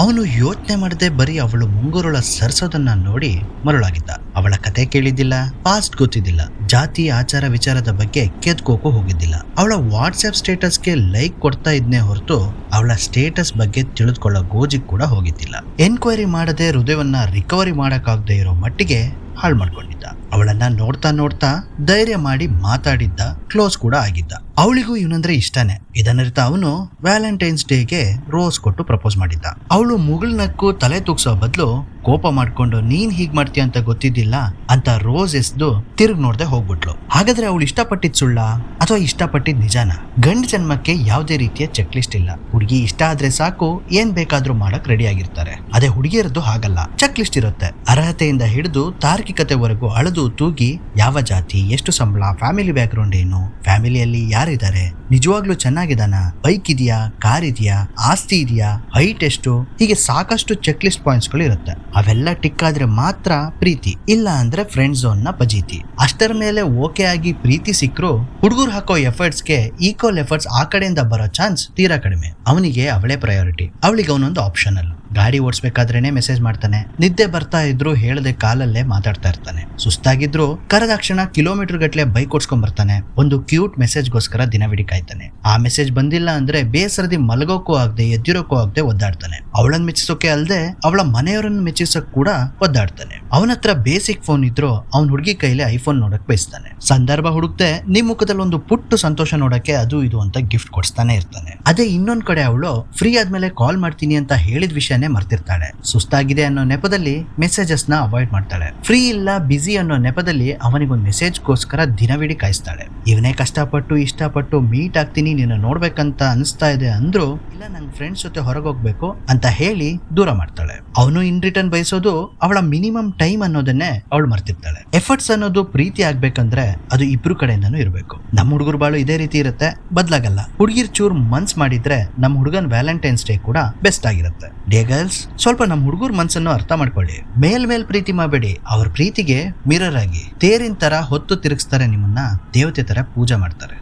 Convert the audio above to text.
ಅವನು ಯೋಚನೆ ಮಾಡದೆ ಬರೀ ಅವಳು ಮುಂಗುರುಳ ಸರ್ಸೋದನ್ನ ನೋಡಿ ಮರುಳಾಗಿದ್ದ. ಅವಳ ಕತೆ ಕೇಳಿದ್ದಿಲ್ಲ, ಪಾಸ್ಟ್ ಗೊತ್ತಿದ್ದಿಲ್ಲ, ಜಾತಿ ಆಚಾರ ವಿಚಾರದ ಬಗ್ಗೆ ಕೆದ್ಕೋಕೋ ಹೋಗಿದ್ದಿಲ್ಲ. ಅವಳ ವಾಟ್ಸ್ಆಪ್ ಸ್ಟೇಟಸ್ಗೆ ಲೈಕ್ ಕೊಡ್ತಾ ಇದ್ನೇ ಹೊರತು ಅವಳ ಸ್ಟೇಟಸ್ ಬಗ್ಗೆ ತಿಳಿದುಕೊಳ್ಳೋ ಗೋಜಿಗ್ ಕೂಡ ಹೋಗಿದ್ದಿಲ್ಲ. ಎನ್ಕ್ವೈರಿ ಮಾಡದೆ ಹೃದಯವನ್ನ ರಿಕವರಿ ಮಾಡಕ್ಕಾಗದೆ ಇರೋ ಮಟ್ಟಿಗೆ ಹಾಳು ಮಾಡ್ಕೊಂಡಿದ್ದ. ಅವಳನ್ನ ನೋಡ್ತಾ ನೋಡ್ತಾ ಧೈರ್ಯ ಮಾಡಿ ಮಾತಾಡಿದ್ದ, ಕ್ಲೋಸ್ ಕೂಡ ಆಗಿದ್ದ. ಅವಳಿಗೂ ಇವನಂದ್ರೆ ಇಷ್ಟನೇ. ಇದನ್ನರಿತ ಅವನು ವ್ಯಾಲೆಂಟೈನ್ಸ್ ಡೇಗೆ ರೋಸ್ ಕೊಟ್ಟು ಪ್ರಪೋಸ್ ಮಾಡಿದ್ದ. ಅವಳು ಮುಗುಳ್ನಕ್ಕು ತಲೆ ತೂಗ್ಸೋ ಬದಲು ಕೋಪ ಮಾಡ್ಕೊಂಡು ನೀನ್ ಹೀಗ್ ಮಾಡ್ತೀಯ ಅಂತ ಗೊತ್ತಿದ್ದಿಲ್ಲ ಅಂತ ರೋಸ್ ಎಸ್ದು ತಿರುಗ್ ನೋಡ್ದೆ ಹೋಗ್ಬಿಟ್ಲು. ಹಾಗಾದ್ರೆ ಅವಳು ಇಷ್ಟಪಟ್ಟಿದ್ ಸುಳ್ಳ ಅಥವಾ ಇಷ್ಟಪಟ್ಟಿದ್ ನಿಜಾನ? ಗಂಡ ಜನ್ಮಕ್ಕೆ ಯಾವುದೇ ರೀತಿಯ ಚೆಕ್ ಲಿಸ್ಟ್ ಇಲ್ಲ. ಹುಡುಗಿ ಇಷ್ಟ ಆದ್ರೆ ಸಾಕು, ಏನ್ ಬೇಕಾದ್ರೂ ಮಾಡಕ್ ರೆಡಿ ಆಗಿರ್ತಾರೆ. ಅದೇ ಹುಡುಗಿಯರದ್ದು ಹಾಗಲ್ಲ, ಚೆಕ್ ಲಿಸ್ಟ್ ಇರುತ್ತೆ. ಅರ್ಹತೆಯಿಂದ ಹಿಡಿದು ತಾರ್ಕಿಕತೆವರೆಗೂ ಅಳದು ತೂಗಿ ಯಾವ ಜಾತಿ, ಎಷ್ಟು ಸಂಬಳ, ಫ್ಯಾಮಿಲಿ ಬ್ಯಾಕ್ ಗ್ರೌಂಡ್ ಏನು, ಫ್ಯಾಮಿಲಿಯಲ್ಲಿ ಯಾರಿದ್ದಾರೆ, ನಿಜವಾಗ್ಲೂ ಚೆನ್ನಾಗಿದಾನ, ಬೈಕ್ ಇದೆಯಾ, ಕಾರ್ ಇದೆಯಾ, ಆಸ್ತಿ ಇದೆಯಾ, ಹೈಟ್ ಎಷ್ಟು, ಹೀಗೆ ಸಾಕಷ್ಟು ಚೆಕ್ ಲಿಸ್ಟ್ ಪಾಯಿಂಟ್ಸ್ ಗಳು ಇರುತ್ತೆ. ಅವೆಲ್ಲ ಟಿಕ್ ಆದ್ರೆ ಮಾತ್ರ ಪ್ರೀತಿ, ಇಲ್ಲ ಅಂದ್ರೆ ಫ್ರೆಂಡ್ ಝೋನ್ ನ ಪಜೀತಿ. ಅಷ್ಟರ ಮೇಲೆ ಓಕೆ ಆಗಿ ಪ್ರೀತಿ ಸಿಕ್ಕರು ಹುಡುಗರು ಹಾಕೋ ಎಫರ್ಟ್ಸ್ಗೆ ಈಕ್ವಲ್ ಎಫರ್ಟ್ಸ್ ಆ ಕಡೆಯಿಂದ ಬರೋ ಚಾನ್ಸ್ ತೀರಾ ಕಡಿಮೆ. ಅವನಿಗೆ ಅವಳೇ ಪ್ರಯಾರಿಟಿ, ಅವಳಿಗೆ ಅವನೊಂದು ಆಪ್ಷನಲ್. ಗಾಡಿ ಓಡಿಸ್ಬೇಕಾದ್ರೇನೆ ಮೆಸೇಜ್ ಮಾಡ್ತಾನೆ, ನಿದ್ದೆ ಬರ್ತಾ ಇದ್ರು ಹೇಳದೆ ಕಾಲಲ್ಲೇ ಮಾತಾಡ್ತಾ ಇರ್ತಾನೆ, ಸುಸ್ತಾಗಿದ್ರು ಕರೆದಾಕ್ಷಣ ಕಿಲೋಮೀಟರ್ ಗಟ್ಲೆ ಬೈಕ್ ಓಡಿಸ್ಕೊಂಡ್ ಬರ್ತಾನೆ. ಒಂದು ಕ್ಯೂಟ್ ಮೆಸೇಜ್ಗೋಸ್ಕರ ದಿನವಿಡಿ ಕಾಯ್ತಾನೆ. ಆ ಮೆಸೇಜ್ ಬಂದಿಲ್ಲ ಅಂದ್ರೆ ಬೇಸರದಿ ಮಲಗೋಕ್ಕೂ ಆಗದೆ ಎದ್ದಿರೋಕ್ಕೂ ಆಗದೆ ಒದ್ದಾಡ್ತಾನೆ. ಅವಳನ್ನ ಮೆಚ್ಚಿಸೋಕೆ ಅಲ್ಲದೆ ಅವಳ ಮನೆಯವರನ್ನ ಮೆಚ್ಚಿಸೋಕ್ ಕೂಡ ಒದ್ದಾಡ್ತಾನೆ. ಅವನ ಹತ್ರ ಬೇಸಿಕ್ ಫೋನ್ ಇದ್ರು ಅವ್ನ ಹುಡುಗಿ ಕೈಲಿ ಐಫೋನ್ ನೋಡಕ್ ಬಯಸ್ತಾನೆ. ಸಂದರ್ಭ ಹುಡುಕ್ತೆ ನಿಮ್ ಮುಖದಲ್ಲಿ ಒಂದು ಪುಟ್ಟು ಸಂತೋಷ ನೋಡಕ್ಕೆ ಅದು ಇದು ಅಂತ ಗಿಫ್ಟ್ ಕೊಡಿಸ್ತಾನೆ ಇರ್ತಾನೆ. ಅದೇ ಇನ್ನೊಂದ್ ಕಡೆ ಅವಳು ಫ್ರೀ ಆದ್ಮೇಲೆ ಕಾಲ್ ಮಾಡ್ತೀನಿ ಅಂತ ಹೇಳಿದ ವಿಷಯ ಮರ್ತಿರ್ತಾಳೆ. ಸುಸ್ತಾಗಿದೆ ಅನ್ನೋ ನೆಪದಲ್ಲಿ ಮೆಸೇಜಸ್ ನ ಅವಾಯ್ಡ್ ಮಾಡ್ತಾಳೆ. ಫ್ರೀ ಇಲ್ಲ, ಬಿಸಿ ಅನ್ನೋ ನೆಪದಲ್ಲಿ ಅವನಿಗೊಂದು ಮೆಸೇಜ್ಗೋಸ್ಕರ ದಿನವಿಡಿ ಕಾಯಿಸ್ತಾಳೆ. ಇವನೇ ಕಷ್ಟಪಟ್ಟು ಇಷ್ಟಪಟ್ಟು ಮೀಟ್ ಆಗ್ತೀನಿ, ನಿನ್ನ ನೋಡ್ಬೇಕಂತ ಅನಿಸ್ತಾ ಇದೆ ಅಂದ್ರು ಇಲ್ಲ, ನಂಗೆ ಫ್ರೆಂಡ್ಸ್ ಜೊತೆ ಹೊರಗೋಗ್ಬೇಕು ಅಂತ ಹೇಳಿ ದೂರ ಮಾಡ್ತಾಳೆ. ಅವನು ಇನ್ ರಿಟರ್ನ್ ಬಯಸೋದು ಅವಳ ಮಿನಿಮಮ್ ಟೈಮ್ ಅನ್ನೋದನ್ನೇ ಅವಳು ಮರ್ತಿರ್ತಾಳೆ. ಎಫರ್ಟ್ಸ್ ಅನ್ನೋದು ಪ್ರೀತಿ ಆಗ್ಬೇಕಂದ್ರೆ ಅದು ಇಬ್ರು ಕಡೆಯಿಂದನೂ ಇರಬೇಕು. ನಮ್ಮ ಹುಡುಗರು ಬಾಳು ಇದೇ ರೀತಿ ಇರುತ್ತೆ, ಬದಲಾಗಲ್ಲ. ಹುಡುಗಿರ್ ಚೂರ್ ಮನ್ಸ್ ಮಾಡಿದ್ರೆ ನಮ್ಮ ಹುಡುಗನ್ ವ್ಯಾಲೆಂಟೈನ್ಸ್ ಡೇ ಕೂಡ ಬೆಸ್ಟ್ ಆಗಿರುತ್ತೆ. ಡೇ ಗರ್ಲ್ಸ್, ಸ್ವಲ್ಪ ನಮ್ಮ ಹುಡುಗರ ಮನ್ಸನ್ನು ಅರ್ಥ ಮಾಡ್ಕೊಳ್ಳಿ. ಮೇಲ್ ಪ್ರೀತಿ ಮಾಡಬೇಡಿ. ಅವ್ರ ಪ್ರೀತಿಗೆ ಮಿರರ್ ಆಗಿ ತೇರಿನ ತರ ಹೊತ್ತು ತಿರುಗಿಸ್ತಾರೆ, ನಿಮ್ಮನ್ನ ದೇವತೆ ತರ ಪೂಜೆ ಮಾಡ್ತಾರೆ.